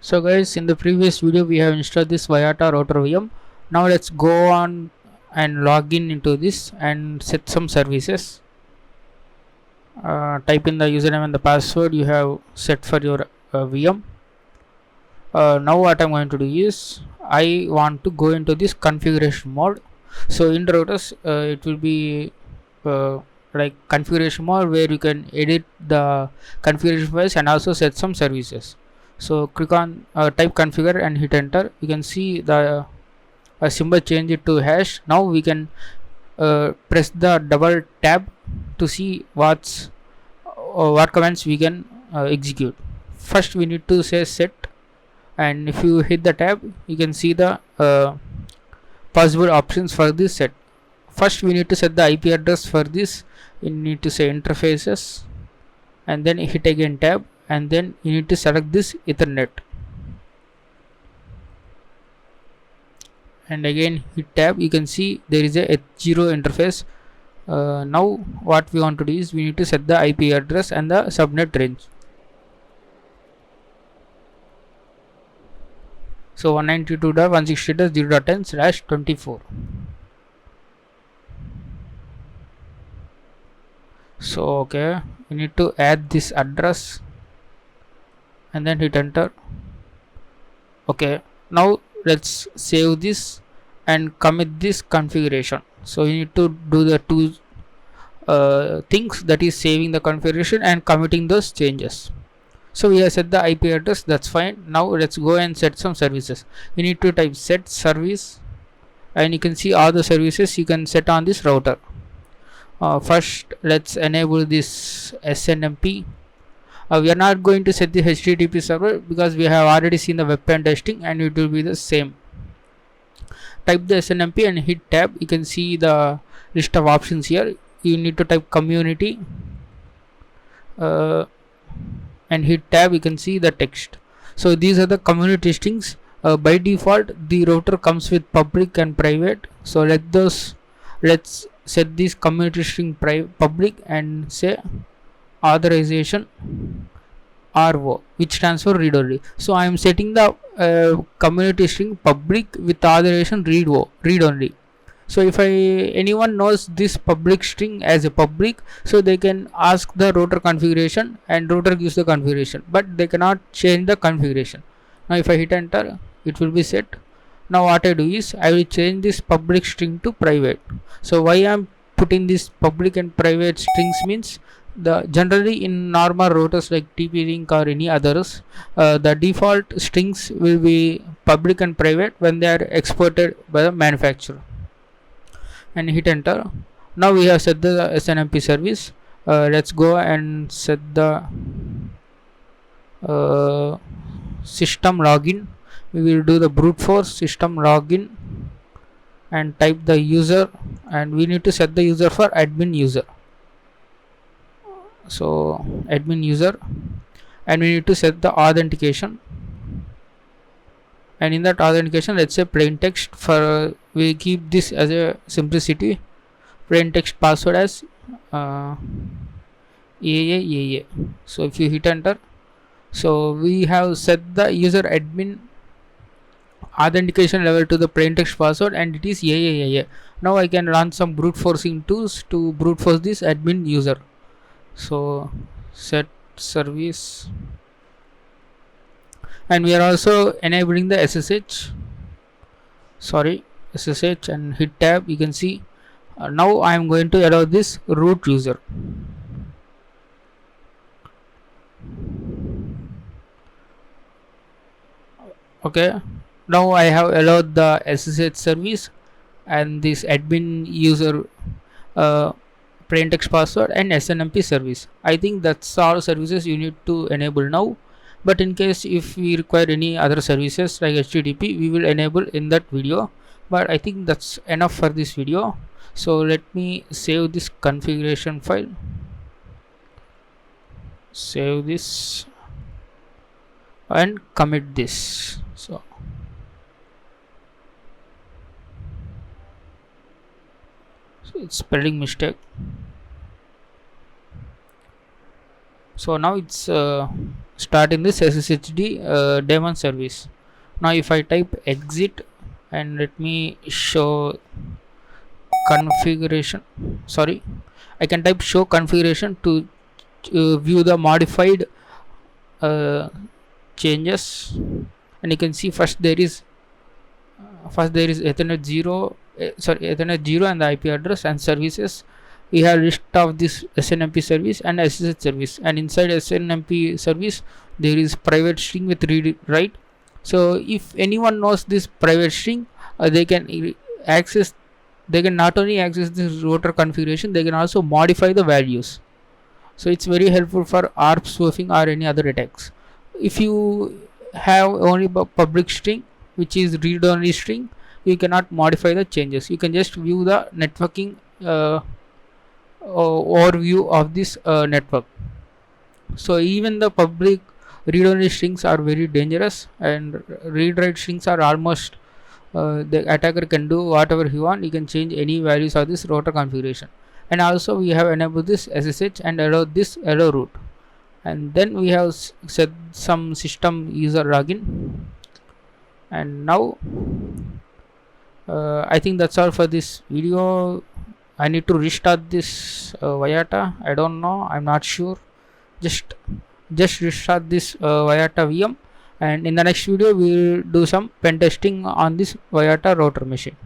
So guys, in the previous video we have installed this Vyatta router VM. Now let's go on and log in into this and set some services. Type in the username and the password you have set for your VM. Now what I'm going to do is I want to go into this configuration mode. So in the routers it will be uh, like configuration mode where you can edit the configuration files and also set some services. So click on type configure and hit enter. You can see the symbol change it to hash. Now we can press the double tab to see what commands we can execute. First we need to say set, and if you hit the tab you can see the possible options for this set. First we need to set the IP address for this. You need to say interfaces and then hit again tab, and then you need to select this Ethernet and again hit tab. You can see there is a H0 interface. Now what we want to do is we need to set the IP address and the subnet range. So 192.168.0.10/24. So okay, we need to add this address and then hit enter. Okay, now let's save this and commit this configuration. So you need to do the two things, that is saving the configuration and committing those changes. So we have set the IP address, that's fine. Now let's go and set some services. You need to type set service and you can see all the services you can set on this router. First let's enable this SNMP. We are not going to set the HTTP server because we have already seen the web Pentesting and it will be the same. Type the SNMP and hit tab. You can see the list of options here. You need to type community and hit tab. You can see the text. So these are the community listings. By default the router comes with public and private, so let's set this community string public and say authorization RO, which stands for read only. So I am setting the community string public with authorization read only. So if anyone knows this public string as a public, so they can ask the router configuration and router gives the configuration, but they cannot change the configuration. Now if I hit enter, it will be set. Now what I do is I will change this public string to private. So why I am putting this public and private strings means, the generally in normal routers like TP-Link or any others, the default strings will be public and private when they are exported by the manufacturer. And hit enter. Now we have set the SNMP service. Let's go and set the system login. We will do the brute force system login and type the user, and we need to set the user for admin user. So admin user, and we need to set the authentication, and in that authentication let's say plain text. For we keep this as a simplicity, plain text password as AAAA. So if you hit enter, so we have set the user admin authentication level to the plain text password and it is AAAA. Now I can run some brute forcing tools to brute force this admin user. So set service, and we are also enabling the SSH and hit tab. You can see now I am going to allow this root user. Okay, now I have allowed the SSH service and this admin user plain text password and SNMP service. I think that's all services you need to enable now, but in case if we require any other services like HTTP, we will enable in that video. But I think that's enough for this video. So let me save this configuration file, save this and commit this. So it's spelling mistake. So now it's starting this SSHD daemon service. Now if I type exit and let me show configuration, sorry, I can type show configuration to view the modified uh, changes, and you can see first there is Ethernet 0, Ethernet 0 and the IP address and services. We have list of this SNMP service and SSH service, and inside SNMP service there is private string with read write. So if anyone knows this private string, they can access, they can not only access this router configuration, they can also modify the values. So it's very helpful for ARP spoofing or any other attacks. If you have only public string, which is read only string, you cannot modify the changes. You can just view the networking overview of this network. So even the public read only strings are very dangerous, and read write strings are almost the attacker can do whatever he want. He can change any values of this router configuration. And also we have enabled this SSH and allow this allow root, and then we have set some system user login. And now I think that's all for this video. I need to restart this Vyatta. I don't know, I'm not sure. Just restart this Vyatta VM, and in the next video we will do some pen testing on this Vyatta router machine.